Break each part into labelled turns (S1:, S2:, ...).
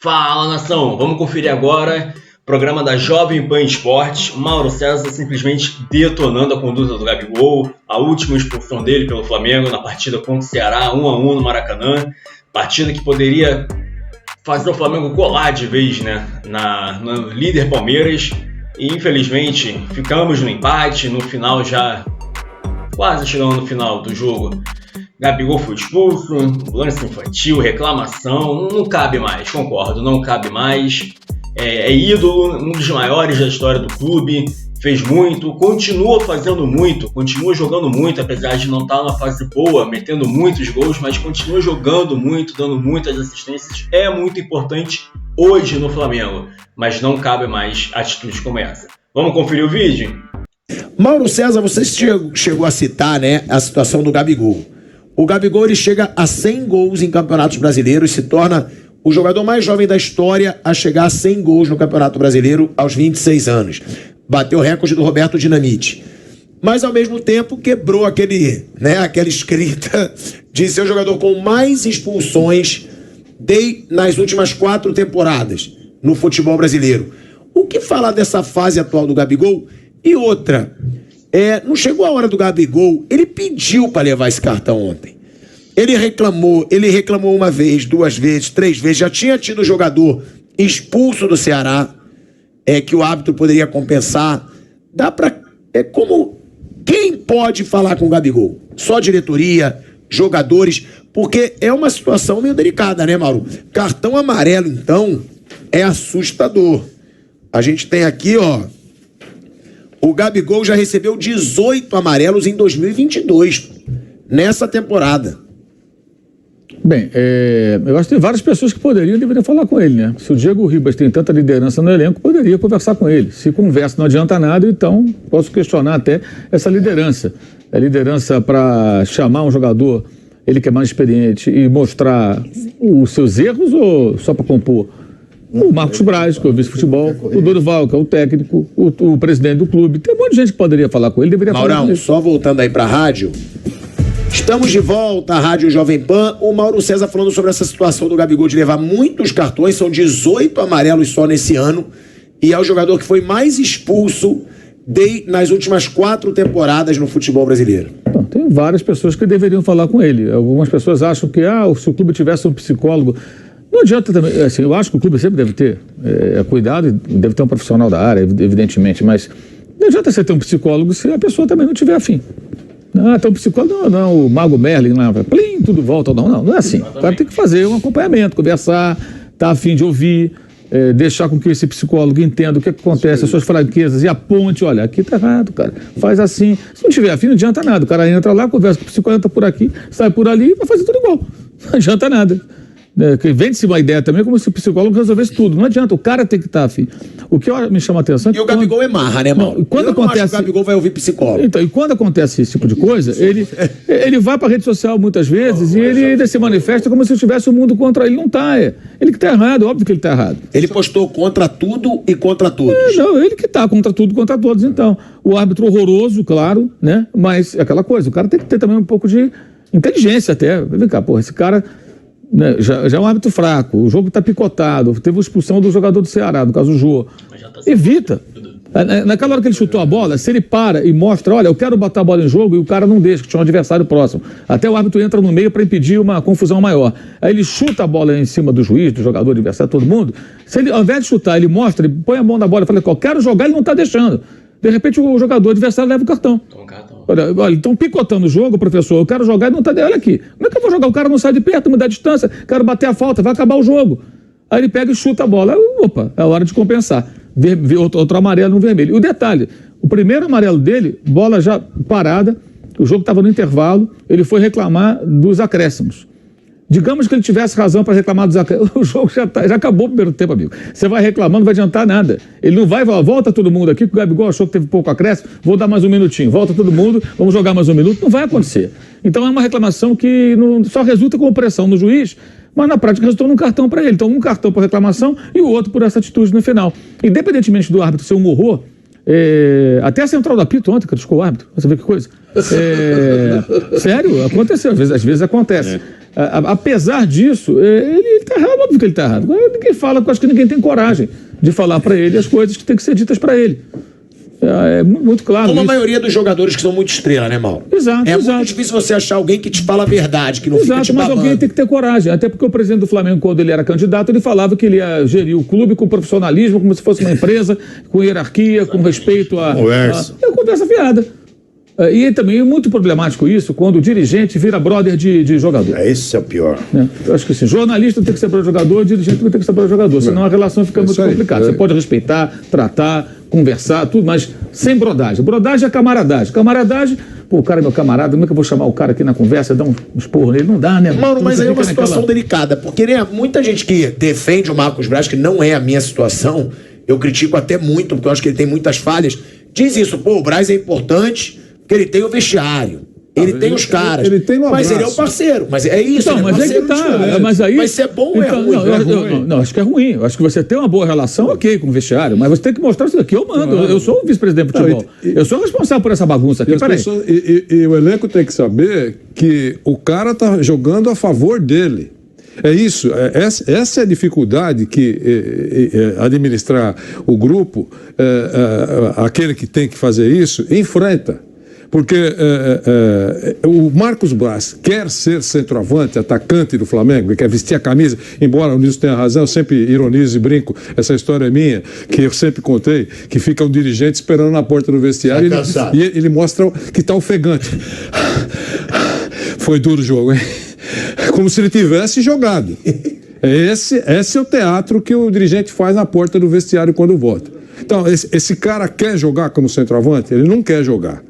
S1: Fala, nação! Vamos conferir agora o programa da Jovem Pan Esportes. Mauro César simplesmente detonando a conduta do Gabigol, a última expulsão dele pelo Flamengo na partida contra o Ceará, 1-1 no Maracanã. Partida que poderia fazer o Flamengo colar de vez, né, no líder Palmeiras. E infelizmente ficamos no empate, no final já quase chegando no final do jogo. Gabigol foi expulso, lance infantil, reclamação, não cabe mais, concordo, não cabe mais. É ídolo, um dos maiores da história do clube, fez muito, continua fazendo muito, continua jogando muito, apesar de não estar numa fase boa, metendo muitos gols, mas continua jogando muito, dando muitas assistências. É muito importante hoje no Flamengo, mas não cabe mais atitudes como essa. Vamos conferir o vídeo?
S2: Mauro César, você chegou a citar, né, a situação do Gabigol. O Gabigol ele chega a 100 gols em campeonatos brasileiros, se torna o jogador mais jovem da história a chegar a 100 gols no Campeonato Brasileiro aos 26 anos. Bateu o recorde do Roberto Dinamite. Mas, ao mesmo tempo, quebrou aquela escrita de ser o jogador com mais expulsões nas últimas 4 temporadas no futebol brasileiro. O que falar dessa fase atual do Gabigol? E outra, não chegou a hora do Gabigol, ele pediu para levar esse cartão ontem. Ele reclamou uma vez, 2 vezes, 3 vezes, já tinha tido jogador expulso do Ceará, que o árbitro poderia compensar. Quem pode falar com o Gabigol? Só diretoria, jogadores, porque é uma situação meio delicada, né, Mauro? Cartão amarelo, então, é assustador. A gente tem aqui, o Gabigol já recebeu 18 amarelos em 2022, nessa temporada.
S3: Bem, eu acho que tem várias pessoas que deveriam falar com ele, né? Se o Diego Ribas tem tanta liderança no elenco, poderia conversar com ele. Se conversa não adianta nada, então posso questionar até essa liderança. É liderança para chamar um jogador, ele que é mais experiente, e mostrar os seus erros ou só para compor? O Marcos Braz, que é o vice-futebol, o Dorival, que é o técnico, o presidente do clube. Tem um monte de gente que poderia falar com ele, deveria falar com ele.
S2: Só voltando aí para a rádio, estamos de volta à Rádio Jovem Pan. O Mauro César falando sobre essa situação do Gabigol de levar muitos cartões, são 18 amarelos só nesse ano, e é o jogador que foi mais expulso nas últimas 4 temporadas no futebol brasileiro.
S3: Então, tem várias pessoas que deveriam falar com ele. Algumas pessoas acham que se o clube tivesse um psicólogo... Não adianta também, assim, eu acho que o clube sempre deve ter cuidado, deve ter um profissional da área, evidentemente, mas não adianta você ter um psicólogo se a pessoa também não tiver afim. Então o psicólogo não, o Mago Merlin lá, plim, tudo volta, não é assim. O cara tem que fazer um acompanhamento, conversar, tá afim de ouvir, deixar com que esse psicólogo entenda o que acontece, as suas fraquezas e aponte, olha, aqui tá errado, cara, faz assim. Se não tiver afim, não adianta nada, o cara entra lá, conversa com o psicólogo, entra por aqui, sai por ali e vai fazer tudo igual, não adianta nada. Vende-se uma ideia também como se o psicólogo resolvesse tudo. Não adianta, o cara tem que estar afim. O que me chama a atenção...
S2: E o Gabigol é marra, né, mano?
S3: Quando acontece...
S2: acho que o Gabigol vai ouvir psicólogo.
S3: Então, e quando acontece esse tipo de coisa, ele vai para a rede social muitas vezes e ele se manifesta como se tivesse o mundo contra ele. Não está, Ele que está errado, óbvio que ele está errado.
S2: Ele postou contra tudo e contra todos.
S3: Ele que está contra tudo e contra todos, então. O árbitro horroroso, claro, né? Mas é aquela coisa, o cara tem que ter também um pouco de inteligência até. Vem cá, esse cara... Já é um árbitro fraco, o jogo está picotado, teve a expulsão do jogador do Ceará, no caso o Jô. Evita. Naquela hora que ele chutou a bola, se ele para e mostra, olha, eu quero botar a bola em jogo, e o cara não deixa, que tinha um adversário próximo. Até o árbitro entra no meio para impedir uma confusão maior. Aí ele chuta a bola em cima do juiz, do jogador adversário, todo mundo. Se ele, ao invés de chutar, ele mostra, ele põe a mão na bola e fala, eu quero jogar, ele não está deixando. De repente o jogador adversário leva o cartão. Olha, estão picotando o jogo, professor, eu quero jogar e não está... Olha aqui, como é que eu vou jogar? O cara não sai de perto, me dá distância, quero bater a falta, vai acabar o jogo. Aí ele pega e chuta a bola. Opa, é hora de compensar. Outro amarelo no vermelho. E o detalhe, o primeiro amarelo dele, bola já parada, o jogo estava no intervalo, ele foi reclamar dos acréscimos. Digamos que ele tivesse razão para reclamar dos acréscimos. O jogo já acabou o primeiro tempo, amigo. Você vai reclamar, não vai adiantar nada. Ele não vai falar, volta todo mundo aqui, que o Gabigol achou que teve pouco acréscimo, vou dar mais um minutinho. Volta todo mundo, vamos jogar mais um minuto. Não vai acontecer. Então é uma reclamação que só resulta com pressão no juiz, mas na prática resultou num cartão para ele. Então um cartão por reclamação e o outro por essa atitude no final. Independentemente do árbitro ser um horror, até a central do apito ontem criticou o árbitro. Você vê que coisa. Sério, aconteceu. Às vezes acontece. apesar disso, ele tá errado, óbvio que ele tá errado. Agora ninguém fala, eu acho que ninguém tem coragem de falar para ele as coisas que tem que ser ditas para ele. É muito claro.
S2: Como
S3: isso.
S2: a maioria dos jogadores que são muito estrela, né, Mauro?
S3: Exato,
S2: muito difícil você achar alguém que te fala a verdade, que não fica te
S3: mas
S2: babando.
S3: alguém tem que ter coragem. Até porque o presidente do Flamengo, quando ele era candidato, ele falava que ele ia gerir o clube com profissionalismo, como se fosse uma empresa, com hierarquia, com respeito a...
S4: Conversa.
S3: É conversa fiada. E também é muito problemático isso, quando o dirigente vira brother de jogador.
S4: Esse é o pior.
S3: Eu acho que assim, jornalista tem que ser brother de jogador, dirigente tem que ser brother de jogador, senão a relação fica muito complicada. Você pode respeitar, tratar, conversar, tudo, mas sem brodagem. Brodagem é camaradagem. Camaradagem, pô, o cara é meu camarada, como é que eu vou chamar o cara aqui na conversa, dar um esporro nele? Não dá, né?
S2: Mauro, mas aí é uma situação
S3: naquela...
S2: delicada, porque né, muita gente que defende o Marcos Braz, que não é a minha situação, eu critico até muito, porque eu acho que ele tem muitas falhas, diz isso, pô, o Braz é importante, porque ele tem o vestiário, ele tem os caras,
S5: ele tem no
S2: mas ele é o
S5: abraço.
S2: parceiro, mas é isso,
S3: Então, mas é que tá, mas aí...
S2: Mas se é bom ou é ruim?
S3: Não, acho que é ruim. Eu acho que você tem uma boa relação, ok, com o vestiário, mas você tem que mostrar isso aqui. Eu mando, eu sou o vice-presidente de futebol. Eu sou responsável por essa bagunça aqui, peraí.
S5: E o elenco tem que saber que o cara tá jogando a favor dele. É isso, essa é a dificuldade que administrar o grupo, aquele que tem que fazer isso, enfrenta. Porque o Marcos Braz quer ser centroavante, atacante do Flamengo, quer vestir a camisa, embora o Nilson tenha razão, eu sempre ironizo e brinco, essa história é minha, que eu sempre contei, que fica um dirigente esperando na porta do vestiário e ele mostra que está ofegante. Foi duro o jogo, hein? Como se ele tivesse jogado. Esse é o teatro que o dirigente faz na porta do vestiário quando volta. Então, esse cara quer jogar como centroavante? Ele não quer jogar.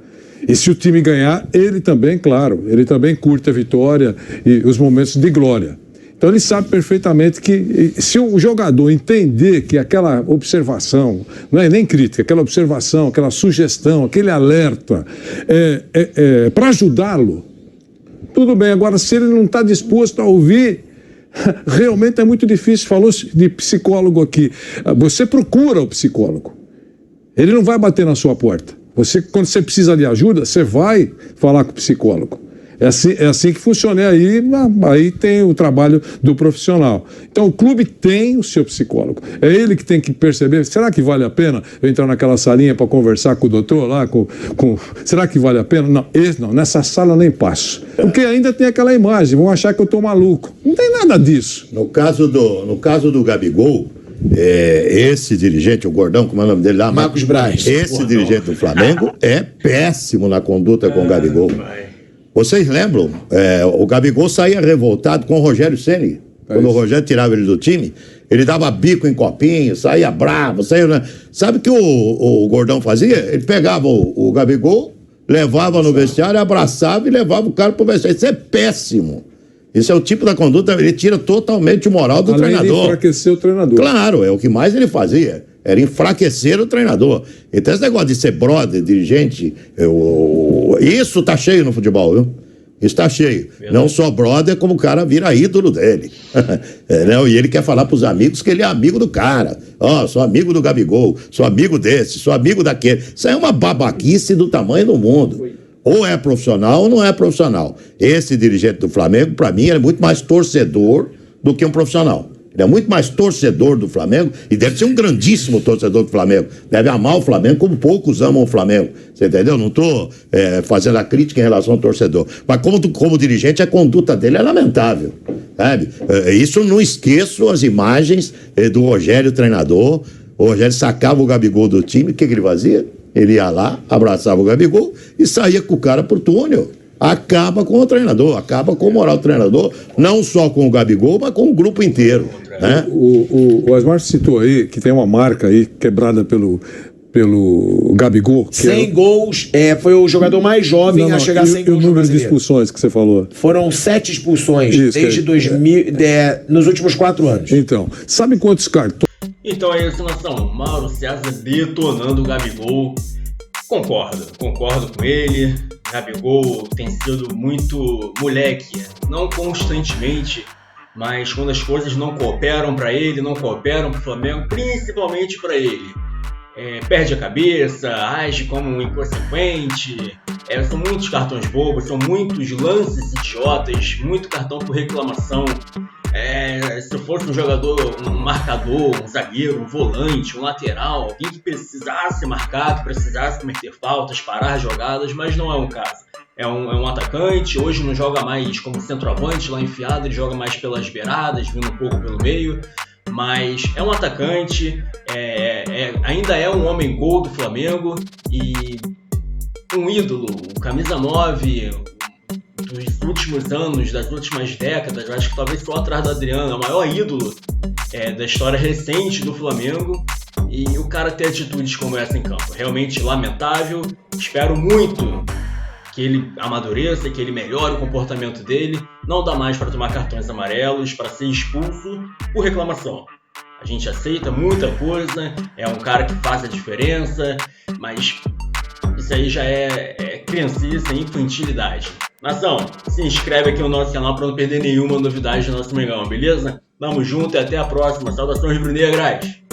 S5: E se o time ganhar, ele também, claro, ele também curte a vitória e os momentos de glória. Então ele sabe perfeitamente que se o jogador entender que aquela observação, não é nem crítica, aquela observação, aquela sugestão, aquele alerta é para ajudá-lo, tudo bem. Agora, se ele não está disposto a ouvir, realmente é muito difícil. Falou de psicólogo aqui. Você procura o psicólogo. Ele não vai bater na sua porta. Quando você precisa de ajuda, você vai falar com o psicólogo. É assim que funciona. E aí tem o trabalho do profissional. Então o clube tem o seu psicólogo. É ele que tem que perceber, será que vale a pena eu entrar naquela salinha para conversar com o doutor lá? Será que vale a pena? Não, nessa sala eu nem passo. Porque ainda tem aquela imagem, vão achar que eu estou maluco. Não tem nada disso.
S4: No caso do Gabigol, esse dirigente, o Gordão, como é o nome dele lá?
S2: Marcos Braz.
S4: Esse dirigente do Flamengo é péssimo na conduta com o Gabigol. Vocês lembram? O Gabigol saía revoltado com o Rogério Ceni. Quando o Rogério tirava ele do time, ele dava bico em copinho, saía bravo, saía... Sabe o que o Gordão fazia? Ele pegava o Gabigol, levava no vestiário, abraçava e levava o cara pro vestiário. Isso é péssimo. Isso é o tipo da conduta, ele tira totalmente o moral do treinador.
S5: Além de enfraquecer o treinador.
S4: Claro, é o que mais ele fazia. Era enfraquecer o treinador. Então esse negócio de ser brother, dirigente, isso tá cheio no futebol, viu? Isso tá cheio. Verdade. Não só brother, como o cara vira ídolo dele. E ele quer falar pros amigos que ele é amigo do cara. Sou amigo do Gabigol, sou amigo desse, sou amigo daquele. Isso é uma babaquice do tamanho do mundo. Ou é profissional ou não é profissional. Esse dirigente do Flamengo, para mim, é muito mais torcedor do que um profissional. Ele é muito mais torcedor do Flamengo e deve ser um grandíssimo torcedor do Flamengo. Deve amar o Flamengo como poucos amam o Flamengo. Você entendeu? Não estou fazendo a crítica em relação ao torcedor. Mas como dirigente, a conduta dele é lamentável. Sabe? Isso não esqueço as imagens do Rogério, treinador. O Rogério sacava o Gabigol do time. O que ele fazia? Ele ia lá, abraçava o Gabigol e saía com o cara pro túnel. Acaba com o treinador, acaba com o moral do treinador, não só com o Gabigol, mas com o grupo inteiro. Né?
S5: O Asmar citou aí que tem uma marca aí quebrada pelo Gabigol.
S2: 100 gols, foi o jogador mais jovem a chegar a 100 gols.
S5: E o número de expulsões que você falou?
S2: Foram 7 expulsões desde 2000, nos últimos 4 anos.
S5: Então, sabe quantos cartões?
S1: Então é isso, nação. Mauro César detonando o Gabigol. Concordo com ele. Gabigol tem sido muito moleque, não constantemente, mas quando as coisas não cooperam para ele, não cooperam para o Flamengo, principalmente para ele. perde a cabeça, age como um inconsequente, são muitos cartões bobos, são muitos lances idiotas, muito cartão por reclamação. Se fosse um jogador, um marcador, um zagueiro, um volante, um lateral, alguém que precisasse marcar, que precisasse cometer faltas, parar jogadas, mas não é um caso. É um atacante, hoje não joga mais como centroavante lá enfiado, ele joga mais pelas beiradas, vindo um pouco pelo meio, mas é um atacante, ainda é um homem-gol do Flamengo e um ídolo, camisa 9 dos últimos anos, das últimas décadas, eu acho que talvez só atrás do Adriano, é o maior ídolo da história recente do Flamengo, e o cara ter atitudes como essa em campo, realmente lamentável. Espero muito que ele amadureça, que ele melhore o comportamento dele. Não dá mais para tomar cartões amarelos, para ser expulso por reclamação. A gente aceita muita coisa, é um cara que faz a diferença, mas isso aí já é criancice, é infantilidade. Nação, se inscreve aqui no nosso canal para não perder nenhuma novidade do nosso Mengão, beleza? Tamo junto e até a próxima. Saudações brunegras!